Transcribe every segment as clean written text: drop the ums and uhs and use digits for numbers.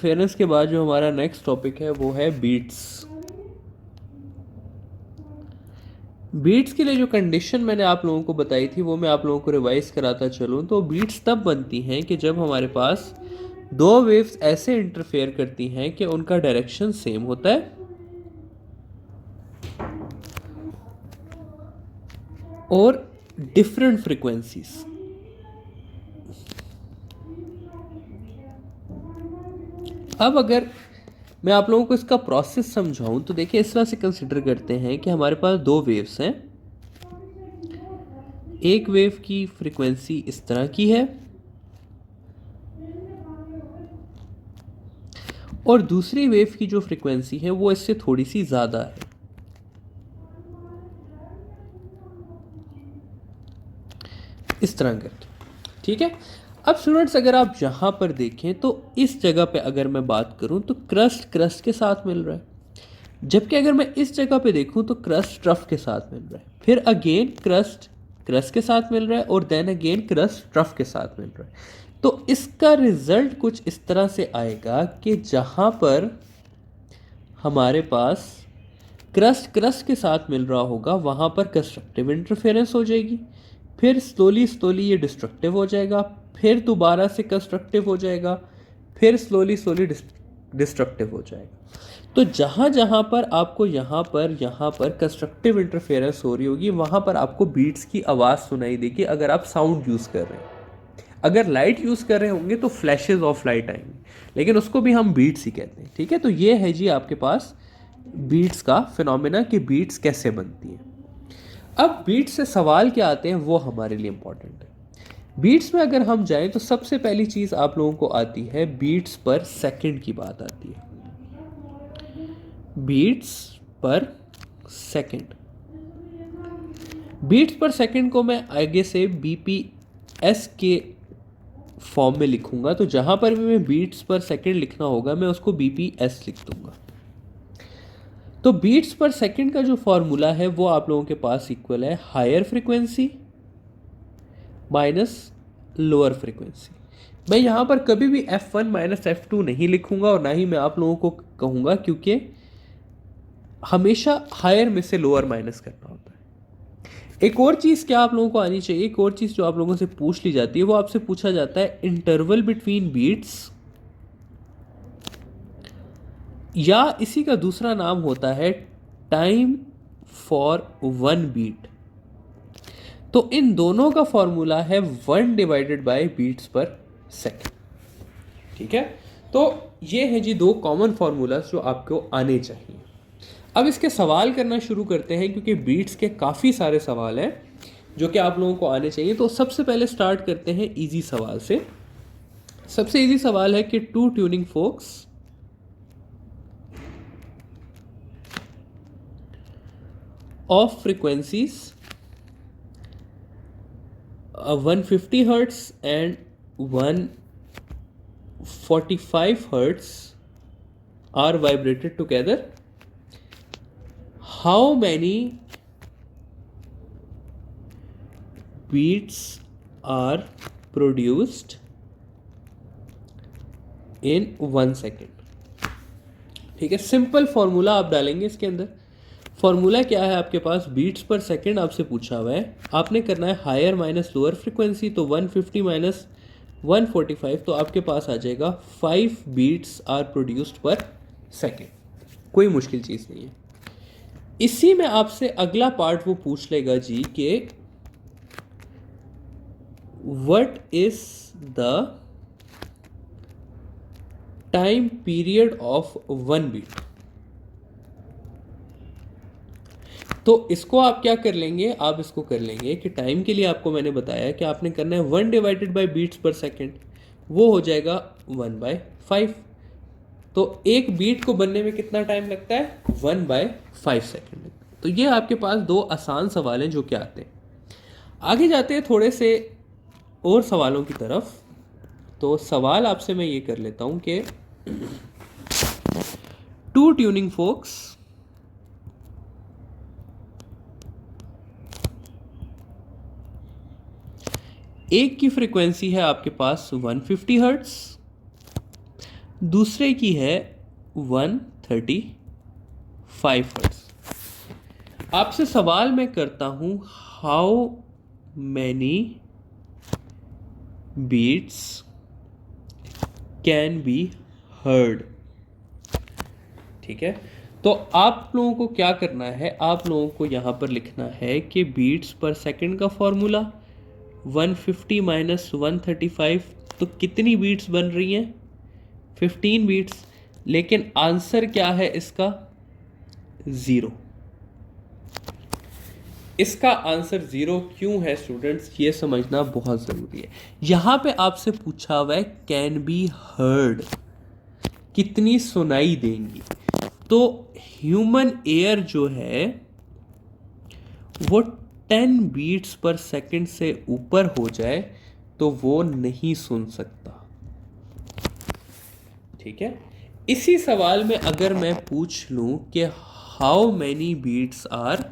Fairness के बाद जो हमारा नेक्स्ट टॉपिक है वो है बीट्स। बीट्स के लिए जो कंडीशन मैंने आप लोगों को बताई थी वो मैं आप लोगों को रिवाइज कराता चलूँ तो बीट्स तब बनती हैं कि जब हमारे पास दो वेव्स ऐसे इंटरफेयर करती हैं कि उनका डायरेक्शन सेम होता है और डिफरेंट फ्रीक्वेंसीज। अब अगर मैं आप लोगों को इसका प्रोसेस समझाऊं तो देखिए इस तरह से कंसिडर करते हैं कि हमारे पास दो वेव्स हैं। एक वेव की फ्रीक्वेंसी इस तरह की है और दूसरी वेव की जो फ्रीक्वेंसी है वो इससे थोड़ी सी ज़्यादा है। इस तरह करके, ठीक है। अब स्टूडेंट्स अगर आप यहाँ पर देखें तो इस जगह पे अगर मैं बात करूँ तो क्रस्ट क्रस्ट के साथ मिल रहा है, जबकि अगर मैं इस जगह पे देखूँ तो क्रस्ट ट्रफ के साथ मिल रहा है, फिर अगेन क्रस्ट क्रस्ट के साथ मिल रहा है और देन अगेन क्रस्ट ट्रफ के साथ मिल रहा है। तो इसका रिजल्ट कुछ इस तरह से आएगा कि जहाँ पर हमारे पास क्रस्ट क्रस्ट के साथ मिल रहा होगा वहाँ पर कंस्ट्रक्टिव इंटरफेरेंस हो जाएगी, फिर स्लोली स्लोली ये डिस्ट्रक्टिव हो जाएगा, फिर दोबारा से कंस्ट्रक्टिव हो जाएगा, फिर स्लोली स्लोली डिस्ट्रक्टिव हो जाएगा। तो जहाँ जहाँ पर आपको यहाँ पर कंस्ट्रक्टिव इंटरफेरेंस हो रही होगी वहाँ पर आपको बीट्स की आवाज़ सुनाई देगी अगर आप साउंड यूज़ कर रहे हैं। अगर लाइट यूज़ कर रहे होंगे तो फ्लैशेज ऑफ लाइट आएंगे, लेकिन उसको भी हम बीट्स ही कहते हैं, ठीक है। तो ये है जी आपके पास बीट्स का फिनोमेना कि बीट्स कैसे बनती हैं। अब बीट्स से सवाल क्या आते हैं वो हमारे लिए इंपॉर्टेंट है। बीट्स में अगर हम जाएं तो सबसे पहली चीज़ आप लोगों को आती है बीट्स पर सेकंड की बात आती है। Beats per second, beats per second को मैं आगे से बीपीएस के फॉर्म में लिखूंगा, तो जहां पर भी मैं बीट्स पर सेकंड लिखना होगा मैं उसको बीपीएस लिख दूंगा। तो बीट्स पर सेकंड का जो फॉर्मूला है वो आप लोगों के पास इक्वल है higher frequency minus lower frequency. मैं यहाँ पर कभी भी F1 माइनस F2 नहीं लिखूंगा और ना ही मैं आप लोगों को कहूँगा, क्योंकि हमेशा हायर में से लोअर माइनस करना होता है। एक और चीज़ क्या आप लोगों को आनी चाहिए, एक और चीज़ जो आप लोगों से पूछ ली जाती है वो आपसे पूछा जाता है इंटरवल बिटवीन बीट्स, या इसी का दूसरा नाम होता है टाइम फॉर वन बीट। तो इन दोनों का फॉर्मूला है 1 divided by beats per second, ठीक है। तो ये है जी दो कॉमन फॉर्मूलाज जो आपको आने चाहिए। अब इसके सवाल करना शुरू करते हैं क्योंकि बीट्स के काफ़ी सारे सवाल हैं जो कि आप लोगों को आने चाहिए। तो सबसे पहले स्टार्ट करते हैं इजी सवाल से। सबसे इजी सवाल है कि two tuning forks of frequencies 150 hertz and 145 hertz are vibrated together. How many beats are produced in 1 second? ठीक है, सिंपल फॉर्मूला आप डालेंगे इसके अंदर। फॉर्मूला क्या है आपके पास, बीट्स पर सेकंड आपसे पूछा हुआ है, आपने करना है हायर माइनस लोअर फ्रीक्वेंसी, तो 150 माइनस 145, तो आपके पास आ जाएगा 5 बीट्स आर प्रोड्यूस्ड पर सेकेंड। कोई मुश्किल चीज़ नहीं है। इसी में आपसे अगला पार्ट वो पूछ लेगा जी कि what is the time period of 1 beat. तो इसको आप क्या कर लेंगे, आप इसको कर लेंगे कि टाइम के लिए आपको मैंने बताया कि आपने करना है 1 डिवाइडेड बाई बीट्स पर सेकेंड, वो हो जाएगा 1/5। तो एक बीट को बनने में कितना टाइम लगता है, 1/5 सेकेंड। तो ये आपके पास दो आसान सवाल हैं जो कि आते हैं। आगे जाते हैं थोड़े से और सवालों की तरफ। तो सवाल आपसे मैं ये कर लेता हूं कि टू ट्यूनिंग फोक्स एक की फ्रीक्वेंसी है आपके पास 150 हर्ट्स, दूसरे की है 135 हर्ट्ज। आपसे सवाल मैं करता हूं, how many beats can be heard. ठीक है, तो आप लोगों को क्या करना है, आप लोगों को यहां पर लिखना है कि बीट्स पर सेकंड का फॉर्मूला 150 माइनस 135, तो कितनी बीट्स बन रही हैं, 15 बीट्स। लेकिन आंसर क्या है इसका, 0। इसका आंसर 0 क्यों है स्टूडेंट्स, ये समझना बहुत ज़रूरी है। यहां पे आपसे पूछा हुआ है कैन बी हर्ड, कितनी सुनाई देंगी। तो ह्यूमन एयर जो है वो 10 बीट्स पर सेकंड से ऊपर हो जाए तो वो नहीं सुन सकता। ठीक है, इसी सवाल में अगर मैं पूछ लूं कि how many beats are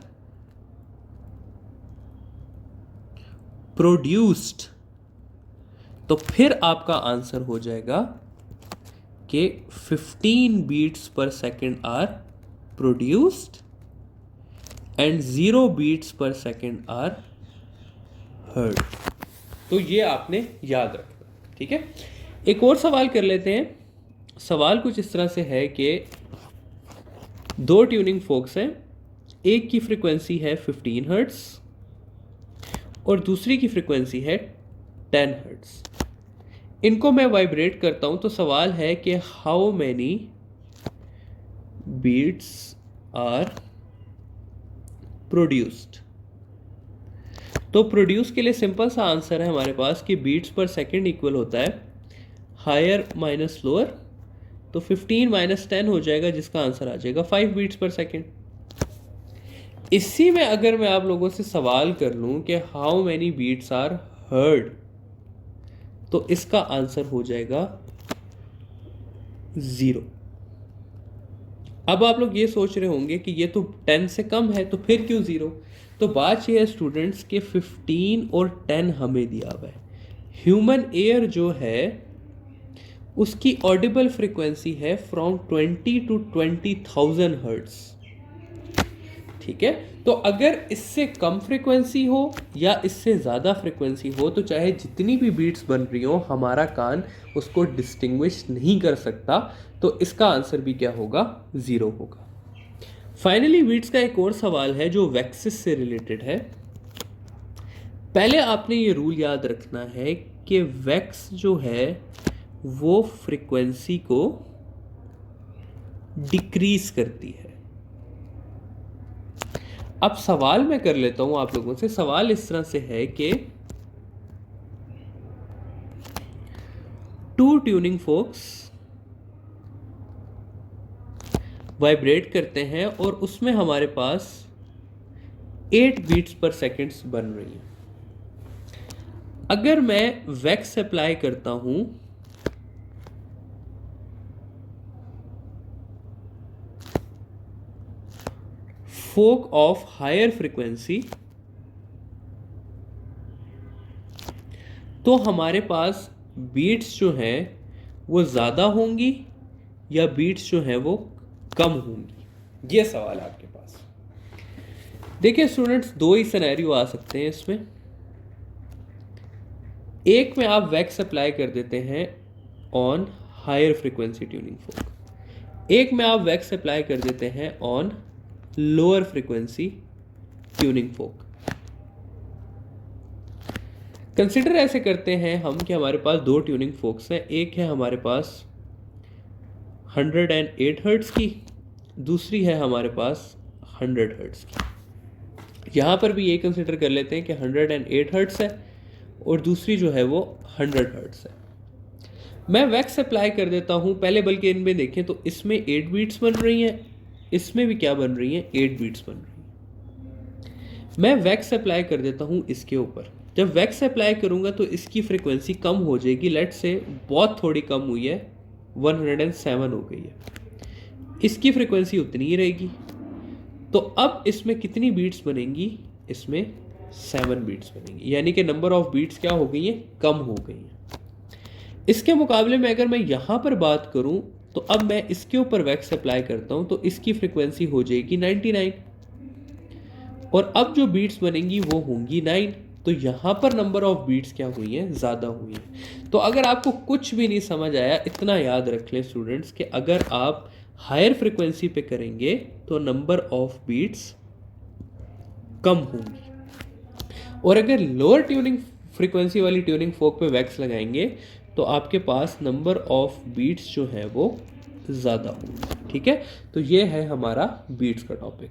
produced, तो फिर आपका आंसर हो जाएगा कि 15 beats per second are produced and 0 beats per second are heard. तो ये आपने याद रखना। ठीक है, एक और सवाल कर लेते हैं। सवाल कुछ इस तरह से है कि 2 ट्यूनिंग फोक्स हैं, एक की फ्रीक्वेंसी है 15 हर्ट्ज और दूसरी की फ्रीक्वेंसी है 10 हर्ट्ज। इनको मैं वाइब्रेट करता हूं, तो सवाल है कि how many beats are produced. तो प्रोड्यूस के लिए सिंपल सा आंसर है हमारे पास कि बीट्स पर सेकंड इक्वल होता है हायर माइनस लोअर, तो 15 माइनस 10 हो जाएगा, जिसका आंसर आ जाएगा 5 बीट्स पर सेकंड। इसी में अगर मैं आप लोगों से सवाल कर लूं कि how many beats are heard, तो इसका आंसर हो जाएगा 0। अब आप लोग ये सोच रहे होंगे कि ये तो 10 से कम है, तो फिर क्यों 0। तो बात ये है स्टूडेंट्स के 15 और 10 हमें दिया हुआ है। ह्यूमन एयर जो है उसकी ऑडिबल फ्रीक्वेंसी है फ्रॉम 20 टू 20,000 हर्ट्ज। ठीक है, तो अगर इससे कम फ्रीक्वेंसी हो या इससे ज़्यादा फ्रीक्वेंसी हो, तो चाहे जितनी भी बीट्स बन रही हो, हमारा कान उसको डिस्टिंग्विश नहीं कर सकता। तो इसका आंसर भी क्या होगा, 0 होगा। फाइनली बीट्स का एक और सवाल है जो वैक्सिस से रिलेटेड है। पहले आपने ये रूल याद रखना है कि वैक्स जो है वो फ्रीक्वेंसी को डिक्रीज करती है। अब सवाल मैं कर लेता हूं आप लोगों से। सवाल इस तरह से है कि 2 ट्यूनिंग फोक्स वाइब्रेट करते हैं और उसमें हमारे पास 8 बीट्स पर सेकंड्स बन रही हैं। अगर मैं वैक्स अप्लाई करता हूं फोक ऑफ हायर फ्रीक्वेंसी, तो हमारे पास बीट्स जो हैं वो ज़्यादा होंगी या बीट्स जो हैं वो कम होंगी, ये सवाल है आपके पास। देखिए स्टूडेंट्स, 2 ही सिनेरियो आ सकते हैं इसमें। एक में आप वैक्स अप्लाई कर देते हैं on higher frequency tuning fork, एक में आप वैक्स अप्लाई कर देते हैं on lower frequency tuning fork. Consider ऐसे करते हैं हम कि हमारे पास 2 ट्यूनिंग फोक्स हैं। एक है हमारे पास 108 हर्ट्ज की, दूसरी है हमारे पास 100 हर्ट्ज की। यहां पर भी ये कंसिडर कर लेते हैं कि 108 हर्ट्ज है और दूसरी जो है वो 100 हर्ट्ज है। मैं वैक्स अप्लाई कर देता हूं पहले, बल्कि इनमें देखें तो इसमें 8 बीट्स बन रही हैं, इसमें भी क्या बन रही हैं, 8 बीट्स बन रही हैं। मैं वैक्स अप्लाई कर देता हूं इसके ऊपर। जब वैक्स अप्लाई करूंगा तो इसकी फ्रीक्वेंसी कम हो जाएगी, लेट से बहुत थोड़ी कम हुई है, 107 हो गई है, इसकी फ्रीक्वेंसी उतनी ही रहेगी। तो अब इसमें कितनी बीट्स बनेंगी, इसमें 7 बीट्स बनेंगी, यानी कि नंबर ऑफ बीट्स क्या हो गई हैं, कम हो गई हैं। इसके मुकाबले में अगर मैं यहाँ पर बात करूँ तो अब मैं इसके ऊपर वैक्स अप्लाई करता हूँ तो इसकी फ्रिक्वेंसी हो जाएगी 99 और अब जो बीट्स बनेंगी वो होंगी 9। तो यहाँ पर नंबर ऑफ बीट्स क्या हुई हैं, ज़्यादा हुई हैं। तो अगर आपको कुछ भी नहीं समझ आया, इतना याद रख लें स्टूडेंट्स कि अगर आप हायर फ्रिक्वेंसी पे करेंगे तो नंबर ऑफ बीट्स कम होंगी और अगर लोअर ट्यूनिंग फ्रीक्वेंसी वाली ट्यूनिंग फोक पे वैक्स लगाएंगे तो आपके पास नंबर ऑफ बीट्स जो है वो ज़्यादा होंगे। ठीक है, तो ये है हमारा बीट्स का टॉपिक।